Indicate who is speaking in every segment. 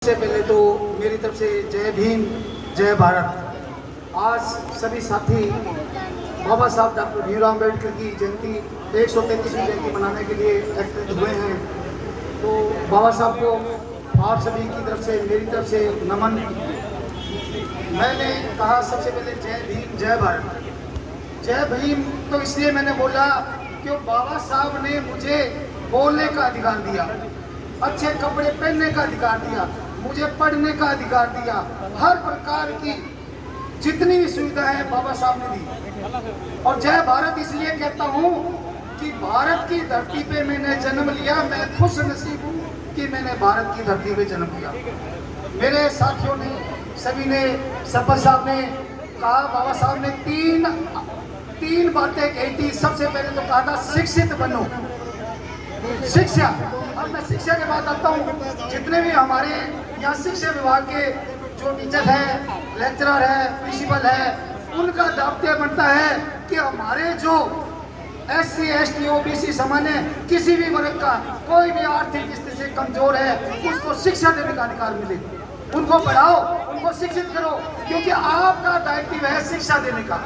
Speaker 1: सबसे पहले तो मेरी तरफ से जय भीम जय भारत। आज सभी साथी बाबा साहब डॉक्टर भीमराव अम्बेडकर की जयंती 133वीं जयंती मनाने के लिए एकत्रित हुए हैं। तो बाबा साहब को आप सभी की तरफ से मेरी तरफ से नमन। मैंने कहा सबसे पहले जय भीम जय भारत। जय भीम तो इसलिए मैंने बोला कि बाबा साहब ने मुझे बोलने का अधिकार दिया, अच्छे कपड़े पहनने का अधिकार दिया, मुझे पढ़ने का अधिकार दिया, हर प्रकार की जितनी भी सुविधाएं बाबा साहब ने दी। और जय भारत इसलिए कहता हूँ कि भारत की धरती पे मैंने जन्म लिया। मैं खुश नसीब हूँ कि मैंने भारत की धरती पे जन्म लिया। मेरे साथियों ने, सभी ने, सरपंच साहब ने कहा, बाबा साहब ने तीन बातें कही थी। सबसे पहले तो कहा था शिक्षित बनो, शिक्षा। अब मैं शिक्षा के बाद आता हूँ। जितने भी हमारे यहाँ शिक्षा विभाग के जो टीचर हैं, लेक्चरर है, प्रिंसिपल है, उनका दायित्व बनता है कि हमारे जो SC ST OBC सामान्य किसी भी वर्ग का कोई भी आर्थिक स्थिति से कमजोर है, उसको शिक्षा देने का अधिकार मिले। उनको पढ़ाओ, उनको शिक्षित करो, क्योंकि आपका दायित्व है शिक्षा देने का।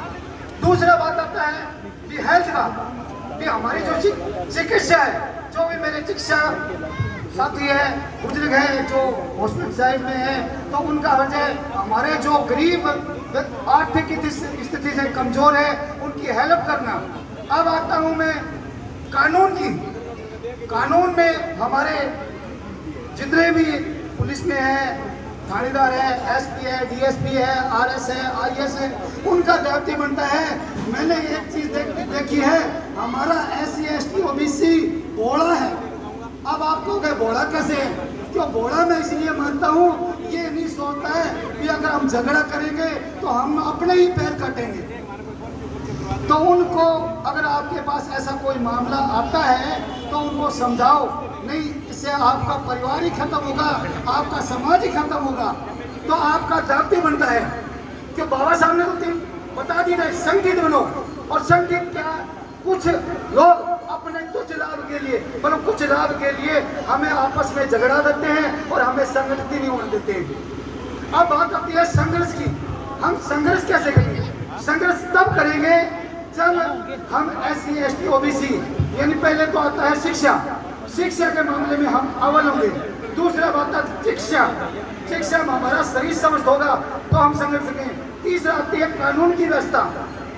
Speaker 1: दूसरा बात आता है कि हेल्थ का, कि हमारी जो चिकित्सा है, जो भी मेरे चिकित्सा साथी है, बुजुर्ग है जो हॉस्पिटल साइड में है, तो उनका वजह हमारे जो गरीब आर्थिक स्थिति से कमजोर है उनकी हेल्प करना। अब आता हूँ मैं कानून की। कानून में हमारे जितने भी पुलिस में है, थानेदार है, SP है, DSP है, RS है, IS है, उनका दायित्व बनता है। मैंने एक चीज देखी है, हमारा SC ST OBC बोड़ा है। अब आप कहोगे बोड़ा कैसे है? क्यों बोड़ा मैं इसलिए मानता हूँ, ये नहीं सोचता है कि अगर हम झगड़ा करेंगे तो हम अपने ही पैर काटेंगे। तो उनको, अगर आपके पास ऐसा कोई मामला आता है तो उनको समझाओ, नहीं इससे आपका परिवार ही खत्म होगा, आपका समाज ही खत्म होगा। तो आपका दायित्व बनता है कि बाबा साहब ने तो बता दी है, संगठित बनो। और संगठित क्या, कुछ लोग अपने कुछ लाभ के लिए, मतलब कुछ लाभ के लिए हमें आपस में झगड़ा देते हैं और हमें संगठित नहीं होने देते हैं। अब बात आती है संघर्ष की। हम संघर्ष कैसे करेंगे? संघर्ष तब करेंगे जब हम SC ST OBC, यानी पहले तो आता है शिक्षा। शिक्षा के मामले में हम अव्वल होंगे। दूसरा बात है शिक्षा। शिक्षा में हमारा शरीर समझ होगा तो हम संघर्ष करेंगे। तीसरा आती है कानून की व्यवस्था।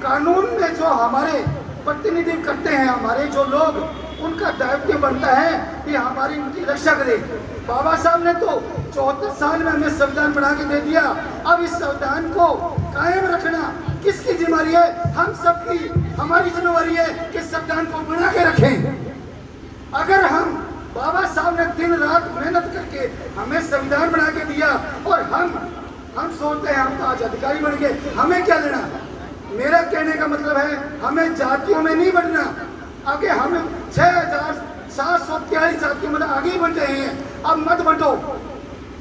Speaker 1: कानून में जो हमारे प्रतिनिधित्व करते हैं, हमारे जो लोग, उनका दायित्व बनता है कि हमारी उनकी रक्षा करें। बाबा साहब ने तो 74 साल में हमें संविधान बना के दे दिया। अब इस संविधान को कायम रखना किसकी जिम्मेदारी है? हम सबकी, हमारी जिम्मेदारी है कि संविधान को बना के रखें। अगर हम, बाबा साहब ने दिन रात मेहनत करके हमें संविधान बना के दिया और हम सोचते हैं हम तो आज अधिकारी बन गए, हमें क्या लेना? मेरा कहने का मतलब है हमें जातियों में नहीं बढ़ना। आगे हम 6743 जातियों में आगे बढ़ रहे हैं। अब मत बंटो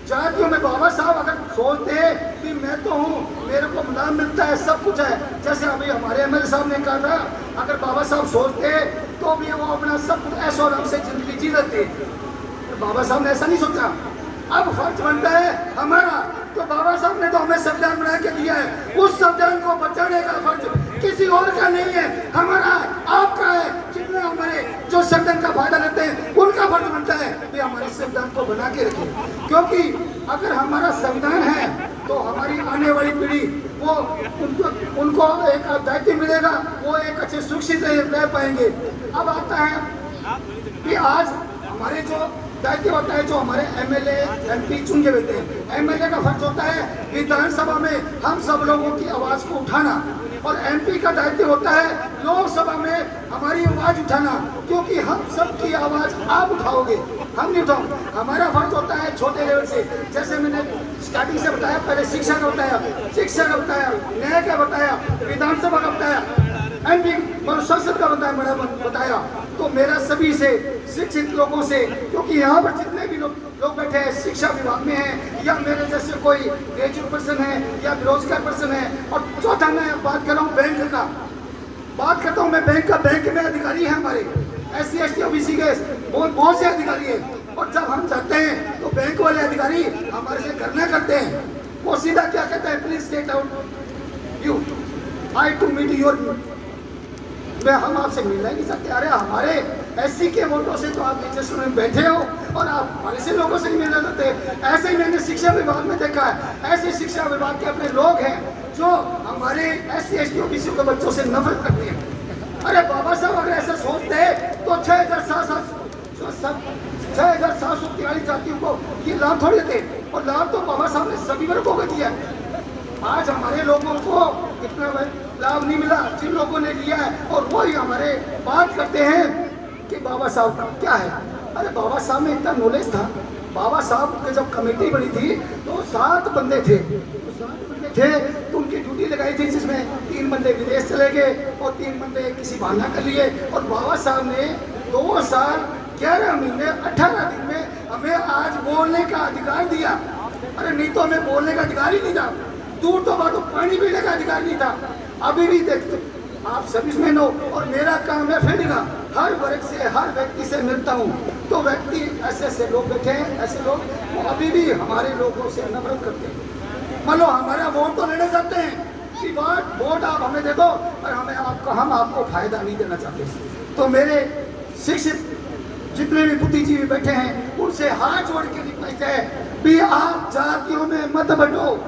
Speaker 1: जातियों में। बाबा साहब अगर सोचते हैं कि मैं तो हूँ, मेरे को लाभ मिलता है, सब कुछ है, जैसे अभी हमारे MLA साहब ने कहा था, अगर बाबा साहब सोचते तो भी वो अपना सब कुछ ऐशो आराम से जिंदगी जी लेते। तो बाबा साहब ने ऐसा नहीं सोचा। अब फर्ज बनता है हमारा, तो बाबा साहब ने तो हमें संविधान बना के दिया है, उस संविधान को बचाने का फर्ज किसी और का नहीं है, हमारा, आपका है। जितने हमारे जो संविधान का फायदा लेते हैं उनका फर्ज बनता है कि हमारे संविधान को बना के रखें। क्योंकि अगर हमारा संविधान है तो हमारी आने वाली पीढ़ी वो उनको एक दायित्व मिलेगा, वो एक अच्छे सुरक्षित रह पाएंगे। अब आता है कि आज हमारे जो दायित्व होता है, जो हमारे MLA MP चुन के देते हैं, MLA का फर्ज होता है विधानसभा में हम सब लोगों की आवाज को उठाना, और MP का दायित्व होता है लोकसभा में हमारी आवाज उठाना, क्योंकि हम सबकी आवाज आप उठाओगे, हम नहीं उठाओ। हमारा फर्ज होता है छोटे लेवल से, जैसे मैंने स्टार्टिंग से बताया, पहले शिक्षा का बताया, न्याय का बताया, विधानसभा का बताया, MP संसद का बताया। तो मेरा सभी से, शिक्षित लोगों से, क्योंकि यहाँ पर जितने भी लोग बैठे हैं शिक्षा विभाग में हैं, या मेरे जैसे कोई ग्रेजुएट पर्सन है या बेरोजगार पर्सन है। और चौथा मैं बात कर रहा हूँ बैंक का, बात करता हूँ मैं बैंक का। बैंक में अधिकारी हैं हमारे SC ST OBC के बहुत से अधिकारी हैं। और जब हम जाते हैं तो बैंक वाले अधिकारी हमारे से करना करते हैं, वो सीधा क्या कहता है, please get out you, I to meet your, मैं हम आपसे मिलना ही नहीं सकते। अरे हमारे एससी के वोटों से तो आप नीचे में बैठे हो और आप हमारे से लोगों से नहीं मिलना चाहते। ऐसे ही मैंने शिक्षा विभाग में देखा है, ऐसे शिक्षा विभाग के अपने लोग हैं जो हमारे SC ST OBC के बच्चों से नफरत करते हैं। अरे बाबा साहब अगर ऐसा सोचते तो 6,743 जातियों को ये लाभ थोड़ी थे, और लाभ तो बाबा साहब ने सभी वर्गों को दिया। आज हमारे लोगों को इतना लाभ नहीं मिला जिन लोगों ने लिया है, और वही हमारे बात करते हैं कि बाबा साहब क्या है। अरे बाबा साहब में इतना नॉलेज था, बाबा साहब की जब कमेटी बनी थी तो 7 बंदे थे, तो उनकी ड्यूटी लगाई थी जिसमें 3 बंदे विदेश चले गए और 3 बंदे किसी बहाना कर लिए, और बाबा साहब ने 2 साल 11 महीने 18 दिन में हमें आज बोलने का अधिकार दिया। अरे नहीं तो हमें बोलने का अधिकार ही नहीं था, दूर तो बात, पानी पीने का अधिकार नहीं था। अभी भी देखते आप सर्विसमैन हो और मेरा काम है फील्ड का, हर वर्ग से हर व्यक्ति से मिलता हूँ, तो व्यक्ति ऐसे लोग बैठे हैं, ऐसे लोग वो अभी भी हमारे लोगों से नफरत करते हैं। मान लो हमारा वोट तो लेना चाहते हैं कि वोट आप हमें दे दो, पर हम आपको फायदा नहीं देना चाहते। तो मेरे शिक्षित जितने भी बुद्धिजीवी बैठे हैं उनसे हाथ जोड़ के रिक्वेस्ट है भी आप जातियों में मत बंटो,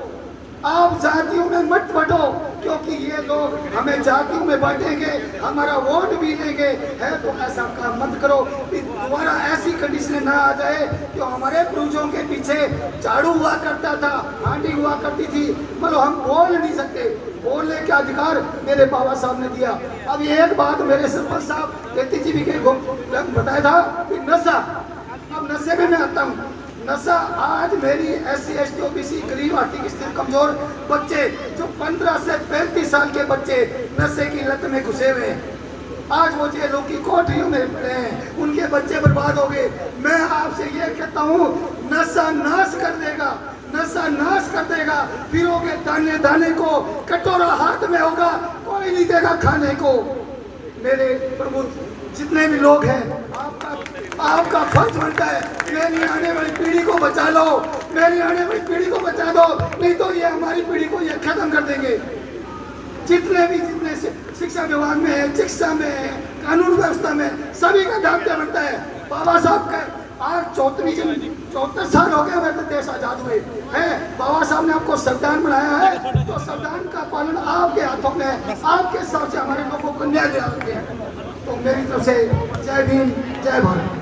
Speaker 1: आप जातियों में मत बंटो, क्योंकि ये लोग हमें जातियों में बांटेंगे, हमारा वोट भी लेंगे। है तो ऐसा काम मत करो, दोबारा ऐसी कंडीशन ना आ जाए कि हमारे पूर्वजों के पीछे झाड़ू हुआ करता था, हांडी हुआ करती थी, मतलब हम बोल नहीं सकते, बोलने का अधिकार मेरे बाबा साहब ने दिया। अब एक बात मेरे सरपंच साहब कहती जी भी बताया था कि नशा, अब नशे में मैं आता हूँ। नशा आज मेरी SC ST OBC गरीब आर्थिक स्थिति कमजोर बच्चे जो 15 से 35 साल के बच्चे नशे की लत में घुसे हुए हैं, आज वो जेलों की कोठरियों में पड़े हैं, उनके बच्चे बर्बाद हो गए। मैं आपसे ये कहता हूँ नशा नाश कर देगा, नशा नाश कर देगा, फिरोगे दाने दाने को, कटोरा हाथ में होगा, कोई नहीं देगा खाने को। मेरे प्रभु जितने भी लोग हैं, आपका फर्ज बनता है मेरी आने वाली पीढ़ी को बचा लो, मेरी आने वाली पीढ़ी को बचा दो, नहीं तो ये हमारी पीढ़ी को ये खत्म कर देंगे। जितने शिक्षा विभाग में है, शिक्षा में है, कानून व्यवस्था में, सभी का दायित्व बनता है। बाबा साहब का आज 74 साल हो गए हमें देश आजाद हुए हैं, बाबा साहब ने आपको संविधान बनाया है, तो संविधान का पालन आपके हाथों में है, आपके हिसाब से हमारे लोगों को न्याय दिलाते हैं। तो मेरी तरफ से जय भीम, जय भारत।